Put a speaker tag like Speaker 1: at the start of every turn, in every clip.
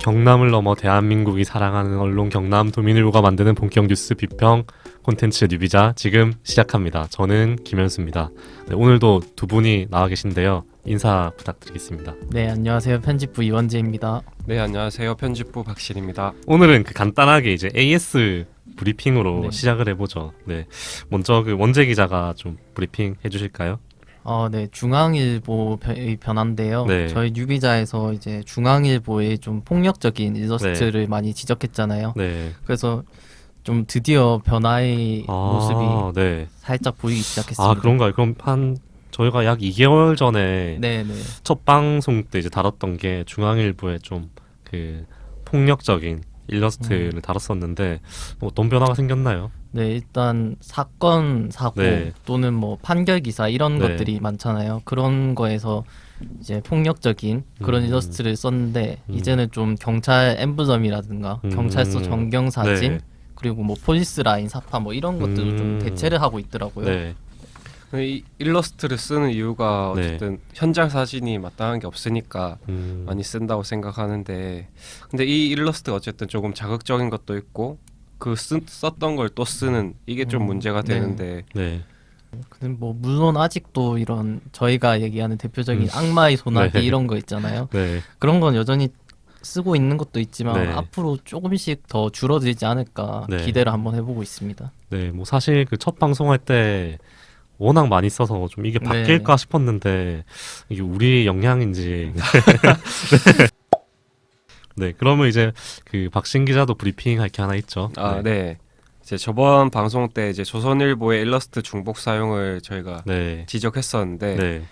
Speaker 1: 경남을 넘어 대한민국이 사랑하는 언론 경남 도민일보가 만드는 본격 뉴스 비평 콘텐츠 뉴비자 지금 시작합니다. 저는 김현수입니다. 네, 오늘도 두 분이 나와 계신데요. 인사 부탁드리겠습니다.
Speaker 2: 네, 안녕하세요. 편집부 이원재입니다.
Speaker 3: 네, 안녕하세요. 편집부 박실입니다.
Speaker 1: 오늘은 간단하게 이제 AS 브리핑으로
Speaker 2: 네.
Speaker 1: 시작을 해보죠. 네, 먼저 원재 기자가 좀 브리핑 해주실까요?
Speaker 2: 네, 중앙일보의 변화인데요.
Speaker 1: 네.
Speaker 2: 저희 뉴비자에서 이제 중앙일보의 좀 폭력적인 일러스트를 많이 지적했잖아요.
Speaker 1: 네.
Speaker 2: 그래서 좀 드디어 변화의 모습이
Speaker 1: 네.
Speaker 2: 살짝 보이기 시작했습니다.
Speaker 1: 그런가요? 그럼 저희가 약 2개월 전에
Speaker 2: 네, 네.
Speaker 1: 첫 방송 때 이제 다뤘던 게 중앙일보의 좀 그 폭력적인 일러스트를 다뤘었는데 어떤 변화가 생겼나요?
Speaker 2: 네, 일단 사건, 사고
Speaker 1: 네.
Speaker 2: 또는 뭐 판결 기사 이런
Speaker 1: 네.
Speaker 2: 것들이 많잖아요. 그런 거에서 이제 폭력적인 그런 일러스트를 썼는데 이제는 좀 경찰 엠블럼이라든가 경찰서 전경 사진
Speaker 1: 네.
Speaker 2: 그리고 뭐 폴리스 라인 사파 뭐 이런 것들을 좀 대체를 하고 있더라고요.
Speaker 1: 네.
Speaker 3: 이 일러스트를 쓰는 이유가 어쨌든 현장 사진이 마땅한 게 없으니까 많이 쓴다고 생각하는데, 근데 이 일러스트가 어쨌든 조금 자극적인 것도 있고 썼던 걸 또 쓰는 이게 좀 문제가 되는데
Speaker 1: 네.
Speaker 2: 근데 뭐 물론 아직도 이런 저희가 얘기하는 대표적인 악마의 소나기
Speaker 1: 네.
Speaker 2: 이런 거 있잖아요.
Speaker 1: 네.
Speaker 2: 그런 건 여전히 쓰고 있는 것도 있지만
Speaker 1: 네.
Speaker 2: 앞으로 조금씩 더 줄어들지 않을까
Speaker 1: 네.
Speaker 2: 기대를 한번 해보고 있습니다.
Speaker 1: 네. 뭐 사실 그 첫 방송할 때 워낙 많이 써서 좀 이게 바뀔까 싶었는데 이게 우리 영향인지. 네. 그러면 이제 그 박신 기자도 브리핑 할 게 하나 있죠.
Speaker 3: 네. 이제 저번 방송 때 이제 조선일보의 일러스트 중복 사용을 저희가
Speaker 1: 네.
Speaker 3: 지적했었는데
Speaker 1: 네.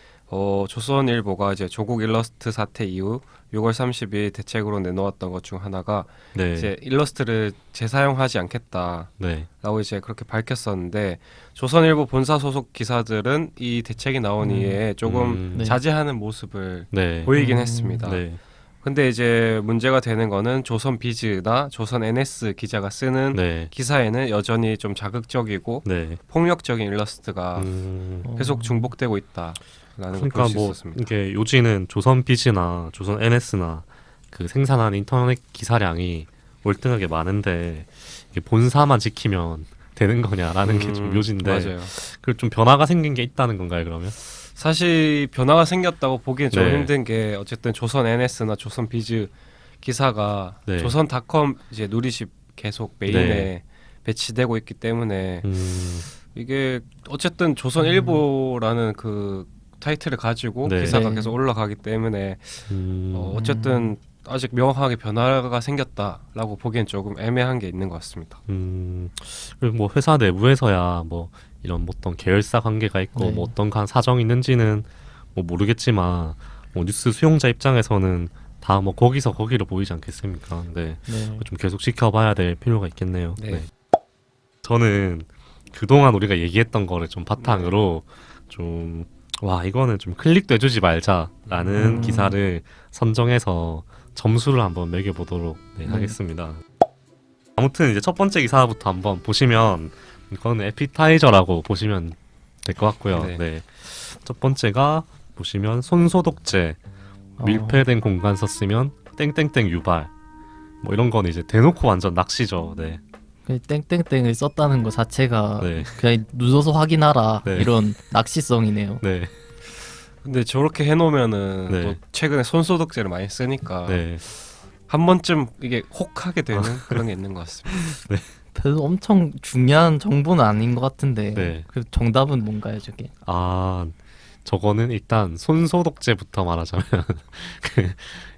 Speaker 3: 조선일보가 이제 조국 일러스트 사태 이후 6월 30일 대책으로 내놓았던 것 중 하나가
Speaker 1: 네.
Speaker 3: 이제 일러스트를 재사용하지 않겠다라고
Speaker 1: 네.
Speaker 3: 이제 그렇게 밝혔었는데, 조선일보 본사 소속 기사들은 이 대책이 나온 이후에 조금
Speaker 2: 네.
Speaker 3: 자제하는 모습을
Speaker 1: 네.
Speaker 3: 보이긴 했습니다.
Speaker 1: 네.
Speaker 3: 근데 이제 문제가 되는 거는 조선 비즈나 조선 NS 기자가 쓰는
Speaker 1: 네.
Speaker 3: 기사에는 여전히 좀 자극적이고
Speaker 1: 네.
Speaker 3: 폭력적인 일러스트가 계속 중복되고 있다라는 걸 볼
Speaker 1: 그러니까
Speaker 3: 수
Speaker 1: 뭐
Speaker 3: 있었습니다.
Speaker 1: 이게 요지는 조선 비즈나 조선 NS나 그 생산하는 인터넷 기사량이 월등하게 많은데 이게 본사만 지키면 되는 거냐라는 게 좀 묘지인데,
Speaker 3: 맞아요.
Speaker 1: 그 좀 변화가 생긴 게 있다는 건가요, 그러면?
Speaker 3: 사실 변화가 생겼다고 보기엔 좀
Speaker 1: 네.
Speaker 3: 힘든 게, 어쨌든 조선 NS나 조선 비즈 기사가
Speaker 1: 네.
Speaker 3: 조선닷컴 이제 누리집 계속 메인에
Speaker 1: 네.
Speaker 3: 배치되고 있기 때문에 이게 어쨌든 조선일보라는 그 타이틀을 가지고
Speaker 1: 네.
Speaker 3: 기사가
Speaker 2: 네.
Speaker 3: 계속 올라가기 때문에 어쨌든 아직 명확하게 변화가 생겼다라고 보기엔 조금 애매한 게 있는 것 같습니다.
Speaker 1: 그리고 뭐 회사 내부에서야 뭐 이런 뭐 어떤 계열사 관계가 있고
Speaker 2: 네.
Speaker 1: 뭐 어떤 사정이 있는지는 뭐 모르겠지만 뭐 뉴스 수용자 입장에서는 다 뭐 거기서 거기로 보이지 않겠습니까? 네.
Speaker 2: 네.
Speaker 1: 좀 계속 지켜봐야 될 필요가 있겠네요.
Speaker 3: 네.
Speaker 1: 네. 저는 그동안 우리가 얘기했던 거를 좀 바탕으로 좀 이거는 좀 클릭도 해주지 말자라는 기사를 선정해서 점수를 한번 매겨보도록 하겠습니다. 아무튼 이제 첫 번째 기사부터 한번 보시면 이거는 에피타이저라고 보시면 될 것 같고요.
Speaker 3: 네.
Speaker 1: 네. 첫 번째가 보시면 손소독제 밀폐된 공간 썼으면 땡땡땡 유발, 뭐 이런 거는 이제 대놓고 완전 낚시죠. 네.
Speaker 2: 그 땡땡땡을 썼다는 것 자체가
Speaker 1: 네.
Speaker 2: 그냥 눌러서 확인하라
Speaker 1: 네.
Speaker 2: 이런 낚시성이네요.
Speaker 1: 네.
Speaker 3: 근데 저렇게 해놓으면은
Speaker 1: 네.
Speaker 3: 또 최근에 손소독제를 많이 쓰니까
Speaker 1: 네.
Speaker 3: 한 번쯤 이게 혹하게 되는 그런 게 있는 것 같습니다.
Speaker 2: 별로 엄청 중요한 정보는 아닌 것 같은데
Speaker 1: 네.
Speaker 2: 그 정답은 뭔가요, 저게?
Speaker 1: 저거는 일단 손소독제부터 말하자면 그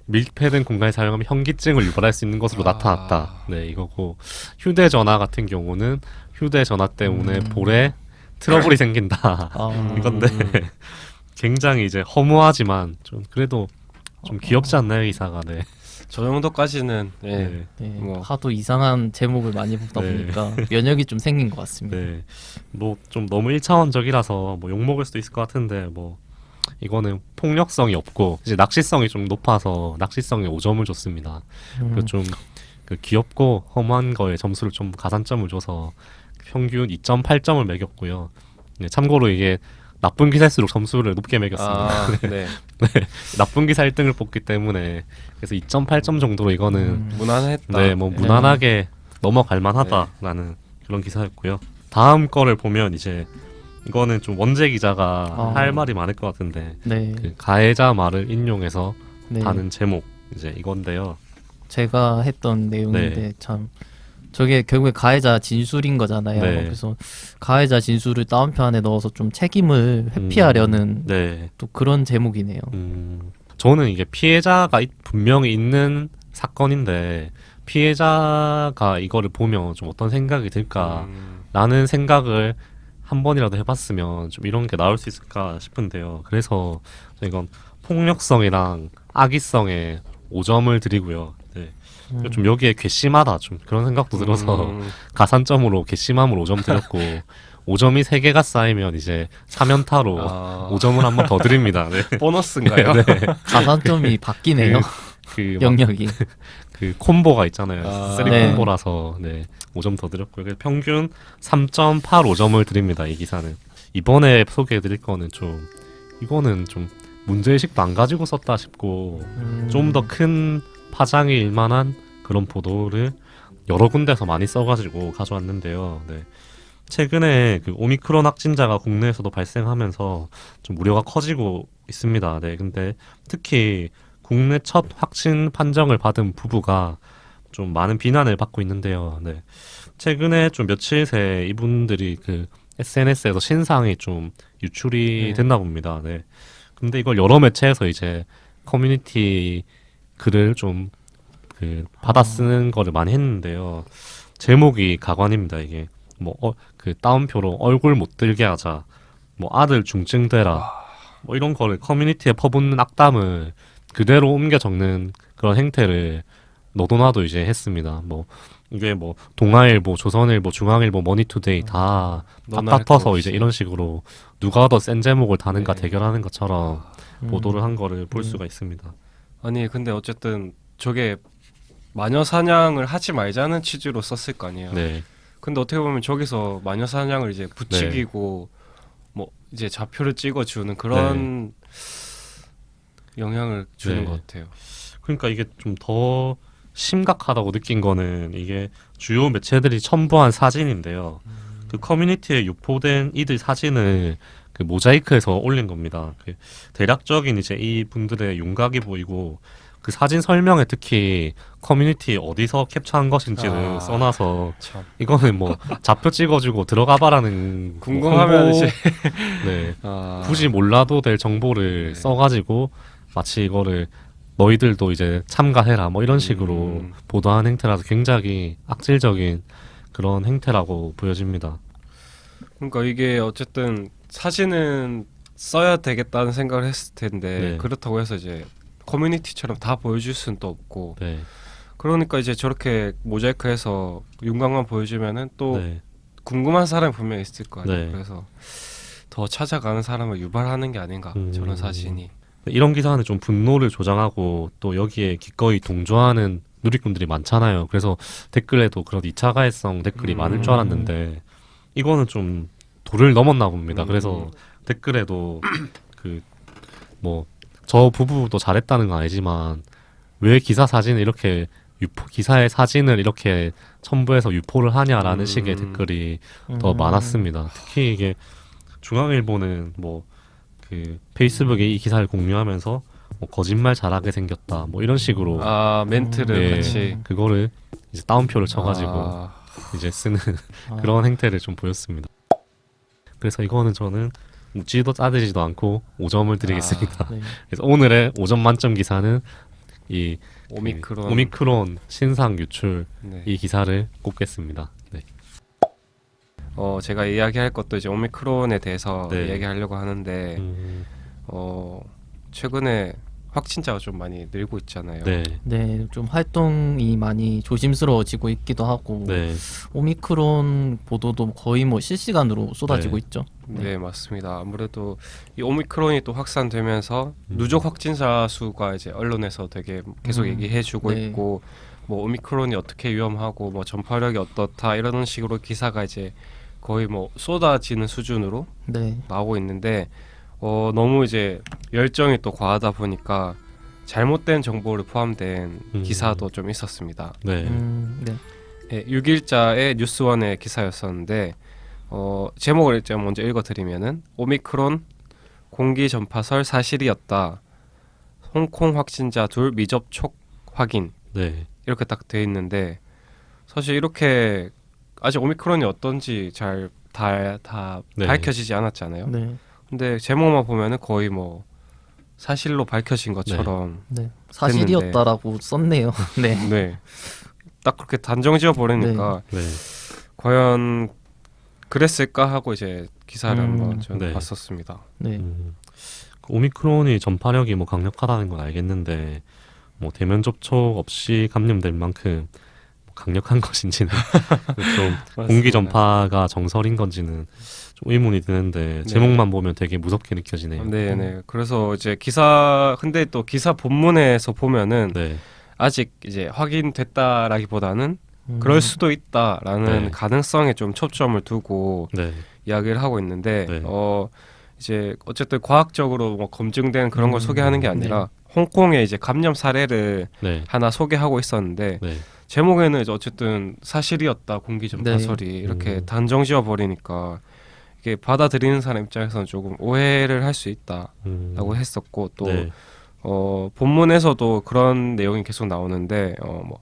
Speaker 1: 밀폐된 공간에 사용하면 현기증을 유발할 수 있는 것으로 나타났다. 네, 이거고, 휴대전화 같은 경우는 휴대전화 때문에 볼에 트러블이 생긴다. 이건데 굉장히 이제 허무하지만 좀 그래도 좀 귀엽지 않나요, 기사가? 네.
Speaker 3: 저 정도까지는
Speaker 1: 네.
Speaker 2: 네,
Speaker 3: 뭐.
Speaker 2: 하도 이상한 제목을 많이 보다
Speaker 1: 네.
Speaker 2: 보니까 면역이 좀 생긴 것 같습니다.
Speaker 1: 네. 뭐 좀 너무 1차원적이라서 뭐 욕먹을 수도 있을 것 같은데, 뭐 이거는 폭력성이 없고 이제 낚시성이 좀 높아서 낚시성에 5점을 줬습니다. 그리고 좀 그 귀엽고 험한 거에 점수를 좀 가산점을 줘서 평균 2.8점을 매겼고요. 네, 참고로 이게 나쁜 기사일수록 점수를 높게 매겼습니다.
Speaker 3: 아, 네.
Speaker 1: 나쁜 기사 1등을 뽑기 때문에 그래서 2.8점 정도로 이거는
Speaker 3: 무난했다.
Speaker 1: 네, 뭐 무난하게 넘어갈 만하다라는 그런 기사였고요. 다음 거를 보면 이제 이거는 좀 원재 기자가 할 말이 많을 것 같은데
Speaker 2: 네.
Speaker 1: 그 가해자 말을 인용해서
Speaker 2: 네.
Speaker 1: 다는 제목 이제 이건데요.
Speaker 2: 제가 했던 내용인데
Speaker 1: 네.
Speaker 2: 참 저게 결국에 가해자 진술인 거잖아요.
Speaker 1: 네.
Speaker 2: 그래서 가해자 진술을 다운표 안에 넣어서 좀 책임을 회피하려는
Speaker 1: 네.
Speaker 2: 또 그런 제목이네요.
Speaker 1: 저는 이게 피해자가 분명히 있는 사건인데 피해자가 이거를 보면 좀 어떤 생각이 들까라는 생각을 한 번이라도 해봤으면 좀 이런 게 나올 수 있을까 싶은데요. 그래서 이건 폭력성이랑 악의성에 5점을 드리고요. 네. 좀 여기에 괘씸하다 좀 그런 생각도 들어서 가산점으로 괘씸함을 5점 드렸고 5점이 3개가 쌓이면 이제 3연타로 5점을 한 번 더 드립니다. 네.
Speaker 3: 보너스인가요?
Speaker 1: 네.
Speaker 2: 가산점이 바뀌네요.
Speaker 1: 그
Speaker 2: 영역이.
Speaker 1: 그 콤보가 있잖아요. 쓰리
Speaker 2: 네.
Speaker 1: 콤보라서 네 5점 더 드렸고요. 그래서 평균 3.85점을 드립니다. 이 기사는. 이번에 소개해드릴 거는 좀 이거는 좀 문제의식도 안 가지고 썼다 싶고 좀 더 큰 파장이 일만한 그런 보도를 여러 군데서 많이 써가지고 가져왔는데요. 네. 최근에 그 오미크론 확진자가 국내에서도 발생하면서 좀 우려가 커지고 있습니다. 네, 근데 특히 국내 첫 확진 판정을 받은 부부가 좀 많은 비난을 받고 있는데요. 네. 최근에 좀 며칠 새 이분들이 그 SNS에서 신상이 좀 유출이 됐나 봅니다. 네. 근데 이걸 여러 매체에서 이제 커뮤니티 글을 좀 그 받아 쓰는 거를 많이 했는데요. 제목이 가관입니다. 이게 뭐 그 따옴표로 얼굴 못 들게 하자, 뭐 아들 중증 되라, 뭐 이런 거를 커뮤니티에 퍼붓는 악담을 그대로 옮겨 적는 그런 행태를 너도나도 이제 했습니다. 뭐 이게 뭐 동아일보, 조선일보, 중앙일보, 머니투데이 다 바빠서 이제 이런 식으로 누가 더 센 제목을 다는가 대결하는 것처럼 보도를 한 거를 볼 수가 있습니다.
Speaker 3: 아니 근데 어쨌든 저게 마녀 사냥을 하지 말자는 취지로 썼을 거 아니에요.
Speaker 1: 네.
Speaker 3: 근데 어떻게 보면 저기서 마녀 사냥을 이제 부추기고 뭐 이제 좌표를 찍어주는 그런 영향을 주는 것 같아요.
Speaker 1: 그러니까 이게 좀 더 심각하다고 느낀 거는 이게 주요 매체들이 첨부한 사진인데요. 그 커뮤니티에 유포된 이들 사진을 그 모자이크해서 올린 겁니다. 그 대략적인 이제 이 분들의 윤곽이 보이고 그 사진 설명에 특히 커뮤니티 어디서 캡처한 것인지를 써놔서
Speaker 3: 참.
Speaker 1: 이거는 뭐 좌표 찍어주고 들어가봐라는
Speaker 3: 궁금하면
Speaker 1: 뭐
Speaker 3: 이제
Speaker 1: 네. 굳이 몰라도 될 정보를 써가지고 마치 이거를 너희들도 이제 참가해라 뭐 이런 식으로 보도한 행태라서 굉장히 악질적인 그런 행태라고 보여집니다.
Speaker 3: 그러니까 이게 어쨌든 사진은 써야 되겠다는 생각을 했을 텐데 그렇다고 해서 이제 커뮤니티처럼 다 보여줄 수는 또 없고 그러니까 이제 저렇게 모자이크해서 윤곽만 보여주면은 또 궁금한 사람이 분명히 있을 거 아니에요. 그래서 더 찾아가는 사람을 유발하는 게 아닌가 저런 사진이.
Speaker 1: 이런 기사는 좀 분노를 조장하고 또 여기에 기꺼이 동조하는 누리꾼들이 많잖아요. 그래서 댓글에도 그런 2차 가해성 댓글이 많을 줄 알았는데 이거는 좀 도를 넘었나 봅니다. 그래서 댓글에도 그 뭐 저 부부도 잘했다는 건 아니지만 왜 기사 사진을 이렇게 기사의 사진을 이렇게 첨부해서 유포를 하냐라는 식의 댓글이 더 많았습니다. 특히 이게 중앙일보는 뭐 그 페이스북에 이 기사를 공유하면서 뭐 거짓말 잘하게 생겼다 뭐 이런 식으로
Speaker 3: 멘트를 같이
Speaker 1: 그거를 이제 따옴표를 쳐가지고 이제 쓰는 그런 행태를 좀 보였습니다. 그래서 이거는 저는 묻지도 따지지도 않고 5점을 드리겠습니다. 그래서 오늘의 5점 만점 기사는 이 오미크론 신상 유출 이 기사를 꼽겠습니다. 네.
Speaker 3: 제가 이야기할 것도 이제 오미크론에 대해서 이야기하려고 하는데 최근에 확진자가 좀 많이 늘고 있잖아요.
Speaker 2: 네, 좀 활동이 많이 조심스러워지고 있기도 하고 오미크론 보도도 거의 뭐 실시간으로 쏟아지고 있죠.
Speaker 3: 네, 맞습니다. 아무래도 이 오미크론이 또 확산되면서 누적 확진자 수가 이제 언론에서 되게 계속 얘기해주고 있고 뭐 오미크론이 어떻게 위험하고 뭐 전파력이 어떻다 이런 식으로 기사가 이제 거의 뭐 쏟아지는 수준으로
Speaker 2: 네.
Speaker 3: 나오고 있는데 너무 이제 열정이 또 과하다 보니까 잘못된 정보를 포함된 기사도 좀 있었습니다.
Speaker 1: 네.
Speaker 2: 네.
Speaker 3: 예, 6일자의 뉴스원의 기사였었는데 제목을 좀 먼저 읽어드리면은 오미크론 공기 전파설 사실이었다. 홍콩 확진자 둘 미접촉 확인
Speaker 1: 네.
Speaker 3: 이렇게 딱 돼 있는데 사실 이렇게 아직 오미크론이 어떤지 잘 다
Speaker 1: 네.
Speaker 3: 밝혀지지 않았잖아요.
Speaker 2: 네.
Speaker 3: 근데 제목만 보면은 거의 뭐 사실로 밝혀진 것처럼
Speaker 2: 네. 사실이었다라고 썼네요. 네.
Speaker 3: 네. 딱 그렇게 단정 지어 버리니까
Speaker 1: 네.
Speaker 3: 과연 그랬을까 하고 이제 기사를 한번 좀
Speaker 1: 네.
Speaker 3: 봤었습니다.
Speaker 2: 네.
Speaker 1: 오미크론이 전파력이 뭐 강력하다는 건 알겠는데 뭐 대면 접촉 없이 감염될 만큼 강력한 것인지는 좀 공기 전파가 정설인 건지는 좀 의문이 드는데 제목만 보면 되게 무섭게 느껴지네요.
Speaker 3: 네네. 그래서 이제 기사 근데 또 기사 본문에서 보면은
Speaker 1: 네.
Speaker 3: 아직 이제 확인됐다라기보다는 그럴 수도 있다라는
Speaker 1: 네.
Speaker 3: 가능성에 좀 초점을 두고
Speaker 1: 네.
Speaker 3: 이야기를 하고 있는데
Speaker 1: 네.
Speaker 3: 이제 어쨌든 과학적으로 뭐 검증된 그런 걸 소개하는 게 아니라 홍콩의 이제 감염 사례를
Speaker 1: 네.
Speaker 3: 하나 소개하고 있었는데
Speaker 1: 네.
Speaker 3: 제목에는 이제 어쨌든 사실이었다 공기 전파설이 이렇게 단정 지어 버리니까 이게 받아들이는 사람 입장에서는 조금 오해를 할 수 있다라고 했었고 또
Speaker 1: 네.
Speaker 3: 본문에서도 그런 내용이 계속 나오는데 뭐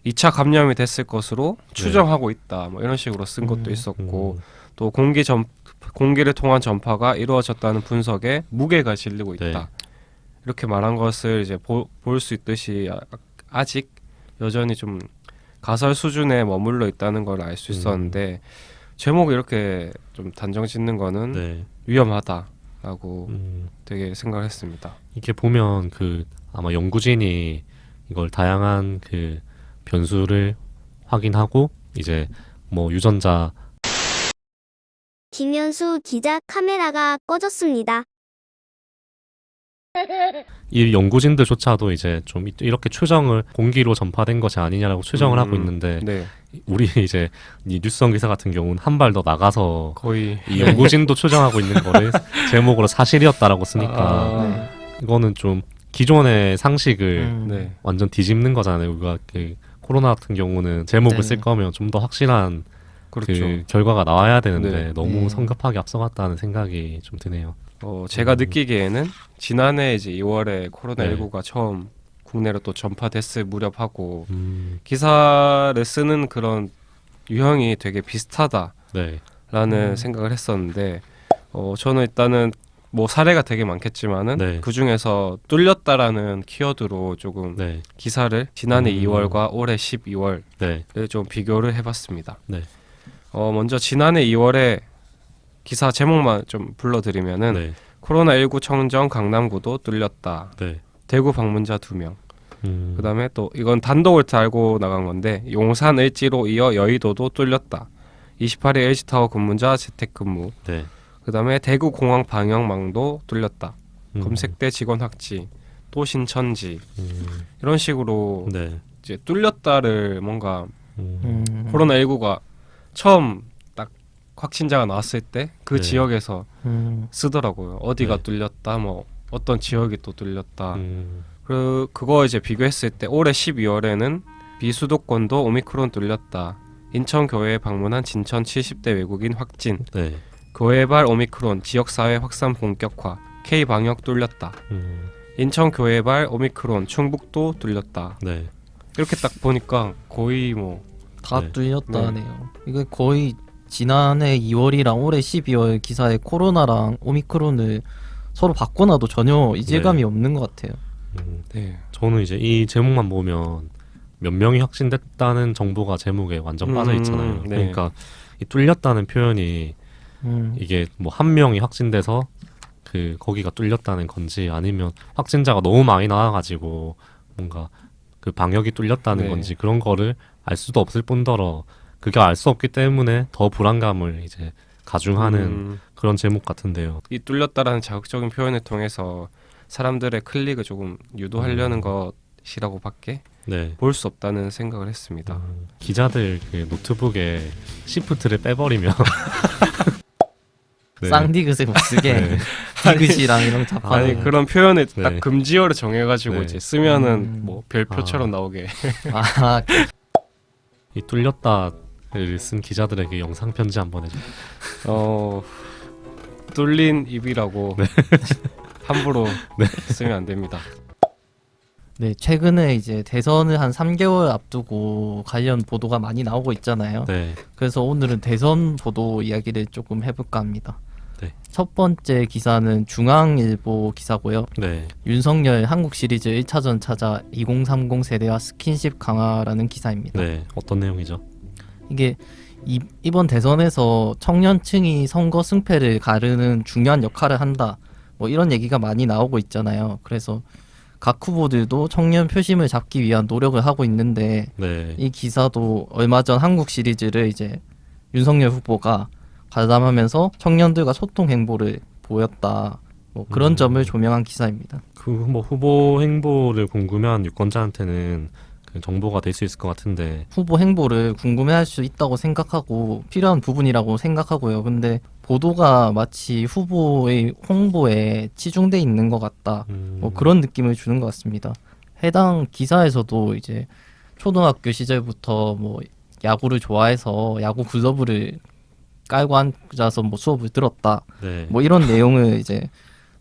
Speaker 3: 2차 감염이 됐을 것으로 추정하고 있다 뭐 이런 식으로 쓴 것도 있었고 또 공기를 통한 전파가 이루어졌다는 분석에 무게가 실리고 있다
Speaker 1: 네.
Speaker 3: 이렇게 말한 것을 이제 볼 수 있듯이 아직 여전히 좀 가설 수준에 머물러 있다는 걸 알 수 있었는데 제목이 이렇게 좀 단정 짓는 거는
Speaker 1: 네.
Speaker 3: 위험하다라고 되게 생각을 했습니다.
Speaker 1: 이게 보면 그 아마 연구진이 이걸 다양한 그 변수를 확인하고 이제 뭐 유전자
Speaker 4: 김현수 기자 카메라가 꺼졌습니다.
Speaker 1: 이 연구진들조차도 이제 좀 이렇게 추정을 공기로 전파된 것이 아니냐라고 추정을 하고 있는데
Speaker 3: 네.
Speaker 1: 우리 이제 이 뉴스원 기사 같은 경우는 한 발 더 나가서
Speaker 3: 거의
Speaker 1: 이 연구진도 추정하고 있는 거를 제목으로 사실이었다라고 쓰니까 이거는 좀 기존의 상식을
Speaker 3: 네.
Speaker 1: 완전 뒤집는 거잖아요. 우리가 그 코로나 같은 경우는 제목을
Speaker 2: 네.
Speaker 1: 쓸 거면 좀 더 확실한
Speaker 3: 그렇죠.
Speaker 1: 그 결과가 나와야 되는데
Speaker 3: 네.
Speaker 1: 너무
Speaker 2: 네.
Speaker 1: 성급하게 앞서갔다는 생각이 좀 드네요.
Speaker 3: 제가 느끼기에는 지난해 이제 2월에 코로나19가 처음 국내로 또 전파됐을 무렵하고 기사를 쓰는 그런 유형이 되게 비슷하다라는
Speaker 1: 네.
Speaker 3: 생각을 했었는데 저는 일단은 뭐 사례가 되게 많겠지만은
Speaker 1: 네.
Speaker 3: 그 중에서 뚫렸다라는 키워드로 조금
Speaker 1: 네.
Speaker 3: 기사를 지난해 2월과 올해 12월을
Speaker 1: 네.
Speaker 3: 좀 비교를 해봤습니다.
Speaker 1: 네.
Speaker 3: 먼저 지난해 2월에 기사 제목만 좀 불러드리면은
Speaker 1: 네.
Speaker 3: 코로나19 청정 강남구도 뚫렸다.
Speaker 1: 네.
Speaker 3: 대구 방문자 2명. 그다음에 또 이건 단독을 달고 나간 건데 용산 을지로 이어 여의도도 뚫렸다. 28일 LG타워 근무자 재택근무.
Speaker 1: 네.
Speaker 3: 그다음에 대구 공항 방역망도 뚫렸다. 검색대 직원 확진. 또 신천지. 이런 식으로
Speaker 1: 네.
Speaker 3: 이제 뚫렸다를 뭔가
Speaker 2: 음.
Speaker 3: 코로나19가 처음 딱 확진자가 나왔을 때 그
Speaker 1: 네.
Speaker 3: 지역에서 쓰더라고요. 어디가
Speaker 1: 네.
Speaker 3: 뚫렸다, 뭐 어떤 지역이 또 뚫렸다. 그거 이제 비교했을 때 올해 12월에는 비수도권도 오미크론 뚫렸다. 인천 교회에 방문한 진천 70대 외국인 확진.
Speaker 1: 네.
Speaker 3: 교회발 오미크론 지역사회 확산 본격화. K 방역 뚫렸다. 인천 교회발 오미크론 충북도 뚫렸다.
Speaker 1: 네.
Speaker 3: 이렇게 딱 보니까 거의 뭐
Speaker 2: 다
Speaker 1: 네.
Speaker 2: 뚫렸다네요. 이게 거의 지난해 2월이랑 올해 12월 기사에 코로나랑 오미크론을 서로 바꿔놔도 전혀 이질감이 없는 것 같아요.
Speaker 3: 네.
Speaker 1: 저는 이제 이 제목만 보면 몇 명이 확진됐다는 정보가 제목에 완전 빠져 있잖아요.
Speaker 3: 네.
Speaker 1: 그러니까 이 뚫렸다는 표현이 이게 뭐 한 명이 확진돼서 그 거기가 뚫렸다는 건지 아니면 확진자가 너무 많이 나와가지고 뭔가 그 방역이 뚫렸다는
Speaker 3: 네.
Speaker 1: 건지 그런 거를 알 수도 없을 뿐더러 그게 알 수 없기 때문에 더 불안감을 이제 가중하는 그런 제목 같은데요.
Speaker 3: 이 뚫렸다라는 자극적인 표현을 통해서 사람들의 클릭을 조금 유도하려는 것이라고밖에
Speaker 1: 네.
Speaker 3: 볼 수 없다는 생각을 했습니다.
Speaker 1: 기자들 그 노트북에 시프트를 빼버리면 네.
Speaker 2: 쌍디귿에 못 쓰게
Speaker 1: 네.
Speaker 2: 디귿이랑 이런 잡하는
Speaker 3: 아니 그런 표현을
Speaker 1: 네.
Speaker 3: 딱 금지어를 정해가지고
Speaker 1: 네.
Speaker 3: 이제 쓰면은 뭐 별표처럼 나오게.
Speaker 2: 아
Speaker 1: 이 뚫렸다를 쓴 기자들에게 영상 편지 한번 해줘.
Speaker 3: 뚫린 입이라고 함부로 쓰면 안 됩니다.
Speaker 2: 네, 최근에 이제 대선을 한 3개월 앞두고 관련 보도가 많이 나오고 있잖아요.
Speaker 1: 네.
Speaker 2: 그래서 오늘은 대선 보도 이야기를 조금 해볼까 합니다.
Speaker 1: 네.
Speaker 2: 첫 번째 기사는 중앙일보 기사고요.
Speaker 1: 네.
Speaker 2: 윤석열 한국 시리즈 1차전 찾아 2030 세대와 스킨십 강화라는 기사입니다.
Speaker 1: 네. 어떤 내용이죠?
Speaker 2: 이게 이번 대선에서 청년층이 선거 승패를 가르는 중요한 역할을 한다. 뭐 이런 얘기가 많이 나오고 있잖아요. 그래서 각 후보들도 청년 표심을 잡기 위한 노력을 하고 있는데
Speaker 1: 네.
Speaker 2: 이 기사도 얼마 전 한국 시리즈를 이제 윤석열 후보가 가담하면서 청년들과 소통 행보를 보였다. 뭐 그런 점을 조명한 기사입니다.
Speaker 1: 그 뭐 후보 행보를 궁금해한 유권자한테는 그 정보가 될 수 있을 것 같은데.
Speaker 2: 후보 행보를 궁금해할 수 있다고 생각하고 필요한 부분이라고 생각하고요. 근데 보도가 마치 후보의 홍보에 치중돼 있는 것 같다. 뭐 그런 느낌을 주는 것 같습니다. 해당 기사에서도 이제 초등학교 시절부터 뭐 야구를 좋아해서 야구 글러브를 깔고 앉아서 뭐 수업을 들었다.
Speaker 1: 네.
Speaker 2: 뭐 이런 내용을 이제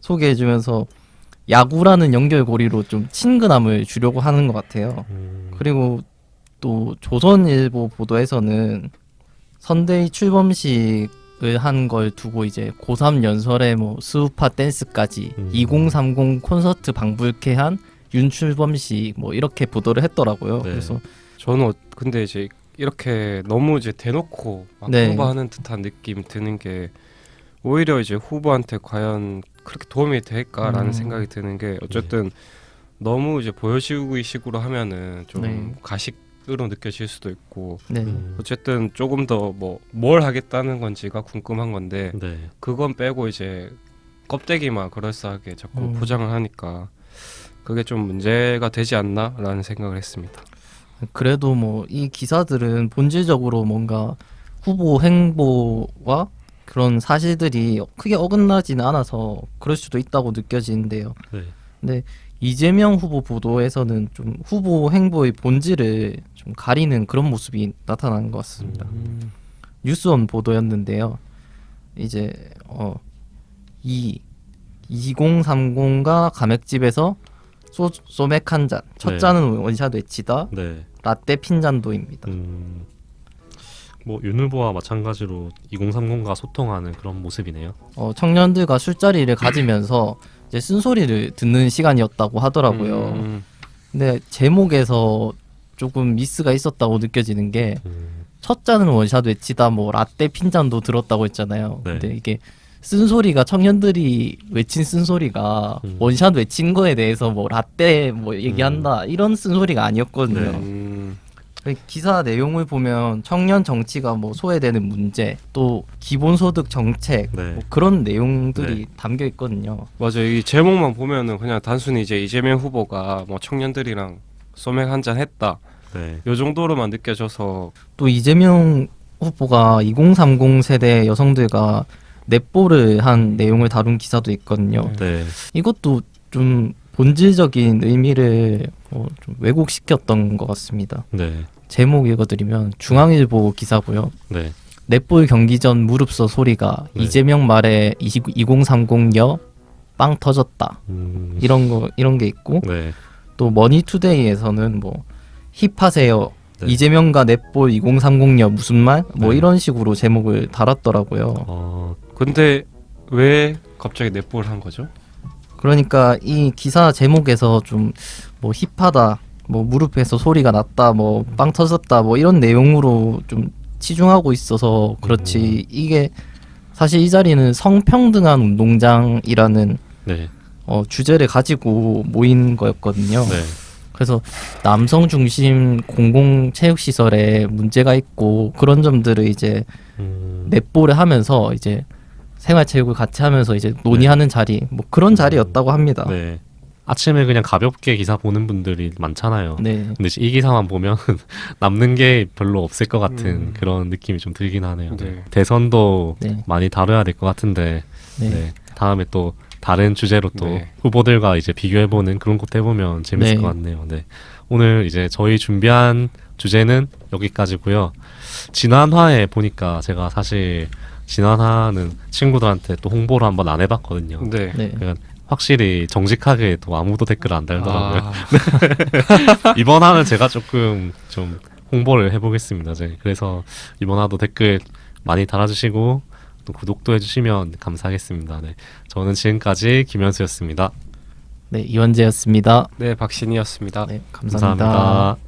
Speaker 2: 소개해주면서 야구라는 연결고리로 좀 친근함을 주려고 하는 것 같아요. 그리고 또 조선일보 보도에서는 선대위 출범식을 한 걸 두고 이제 고3 연설에 뭐 스우파 댄스까지 2030 콘서트 방불케 한 윤출범식 뭐 이렇게 보도를 했더라고요.
Speaker 1: 네.
Speaker 2: 그래서
Speaker 3: 저는 근데 이제 이렇게 너무 이제 대놓고 막
Speaker 2: 네.
Speaker 3: 홍보하는 듯한 느낌이 드는 게 오히려 이제 후보한테 과연 그렇게 도움이 될까라는 생각이 드는 게 어쨌든 너무 이제 보여주기식으로 하면은 좀
Speaker 2: 네.
Speaker 3: 가식으로 느껴질 수도 있고
Speaker 2: 네.
Speaker 3: 어쨌든 조금 더 뭐 뭘 하겠다는 건지가 궁금한 건데
Speaker 1: 네.
Speaker 3: 그건 빼고 이제 껍데기만 그럴싸하게 자꾸 포장을 하니까 그게 좀 문제가 되지 않나라는 생각을 했습니다.
Speaker 2: 그래도 뭐 이 기사들은 본질적으로 뭔가 후보 행보와 그런 사실들이 크게 어긋나지는 않아서 그럴 수도 있다고 느껴지는데요.
Speaker 1: 네.
Speaker 2: 근데 이재명 후보 보도에서는 좀 후보 행보의 본질을 좀 가리는 그런 모습이 나타나는 것 같습니다. 뉴스원 보도였는데요. 이제 2030과 가맥집에서 소맥 한 잔, 첫
Speaker 1: 네.
Speaker 2: 잔은 원샷 외치다,
Speaker 1: 네.
Speaker 2: 라떼 핀잔도입니다.
Speaker 1: 뭐 윤 후보와 마찬가지로 2030과 소통하는 그런 모습이네요.
Speaker 2: 청년들과 술자리를 가지면서 이제 쓴소리를 듣는 시간이었다고 하더라고요. 근데 제목에서 조금 미스가 있었다고 느껴지는 게 첫 잔은 원샷 외치다 뭐 라떼 핀잔도 들었다고 했잖아요.
Speaker 1: 네.
Speaker 2: 근데 이게 쓴소리가 청년들이 외친 쓴소리가 원샷 외친 거에 대해서 뭐 라떼 뭐 얘기한다 이런 쓴소리가 아니었거든요. 기사 내용을 보면 청년 정치가 뭐 소외되는 문제 또 기본소득 정책
Speaker 1: 네.
Speaker 2: 뭐 그런 내용들이
Speaker 1: 네.
Speaker 2: 담겨 있거든요.
Speaker 3: 맞아요. 이 제목만 보면은 그냥 단순히 이제 이재명 후보가 뭐 청년들이랑 소맥 한잔 했다.
Speaker 1: 네.
Speaker 3: 요 정도로만 느껴져서
Speaker 2: 또 이재명 후보가 2030 세대 여성들과 넷보를 한 내용을 다룬 기사도 있거든요.
Speaker 1: 네.
Speaker 2: 이것도 좀 본질적인 의미를 좀 왜곡시켰던 것 같습니다.
Speaker 1: 네.
Speaker 2: 제목 읽어드리면 중앙일보 기사고요.
Speaker 1: 네.
Speaker 2: 넷볼 경기 전 무릎서 소리가
Speaker 1: 네.
Speaker 2: 이재명 말에 2030여 빵 터졌다. 이런 게 있고
Speaker 1: 네.
Speaker 2: 또 머니투데이에서는 뭐 힙하세요.
Speaker 1: 네.
Speaker 2: 이재명과 넷볼 2030여 무슨 말? 뭐
Speaker 1: 네.
Speaker 2: 이런 식으로 제목을 달았더라고요.
Speaker 3: 근데 왜 갑자기 넷볼 한 거죠?
Speaker 2: 그러니까 이 기사 제목에서 좀 뭐 힙하다, 뭐 무릎에서 소리가 났다, 뭐 빵 터졌다, 뭐 이런 내용으로 좀 치중하고 있어서 그렇지 이게 사실 이 자리는 성평등한 운동장이라는
Speaker 1: 네.
Speaker 2: 주제를 가지고 모인 거였거든요.
Speaker 1: 네.
Speaker 2: 그래서 남성 중심 공공체육시설에 문제가 있고 그런 점들을 이제 넷보를 하면서 이제 생활체육을 같이 하면서 이제 논의하는 자리 뭐 그런 자리였다고 합니다.
Speaker 1: 네. 아침에 그냥 가볍게 기사 보는 분들이 많잖아요.
Speaker 2: 네.
Speaker 1: 근데 이 기사만 보면 남는 게 별로 없을 것 같은 그런 느낌이 좀 들긴 하네요.
Speaker 3: 네.
Speaker 1: 대선도
Speaker 2: 네.
Speaker 1: 많이 다뤄야 될 것 같은데
Speaker 2: 네.
Speaker 1: 네. 다음에 또 다른 주제로 또
Speaker 3: 네.
Speaker 1: 후보들과 이제 비교해보는 그런 것도 해보면 재밌을
Speaker 2: 네.
Speaker 1: 것 같네요. 네. 오늘 이제 저희 준비한 주제는 여기까지고요. 지난화에 보니까 제가 사실 지난화는 친구들한테 또 홍보를 한번 안 해봤거든요.
Speaker 3: 네.
Speaker 2: 네.
Speaker 1: 그러니까 확실히 정직하게 또 아무도 댓글 안 달더라고요.
Speaker 3: 아,
Speaker 1: 이번 화는 제가 조금 좀 홍보를 해보겠습니다. 그래서 이번 화도 댓글 많이 달아주시고 또 구독도 해주시면 감사하겠습니다. 네. 저는 지금까지 김현수였습니다.
Speaker 2: 네, 이원재였습니다.
Speaker 3: 네, 박신이었습니다.
Speaker 2: 네, 감사합니다.
Speaker 1: 감사합니다.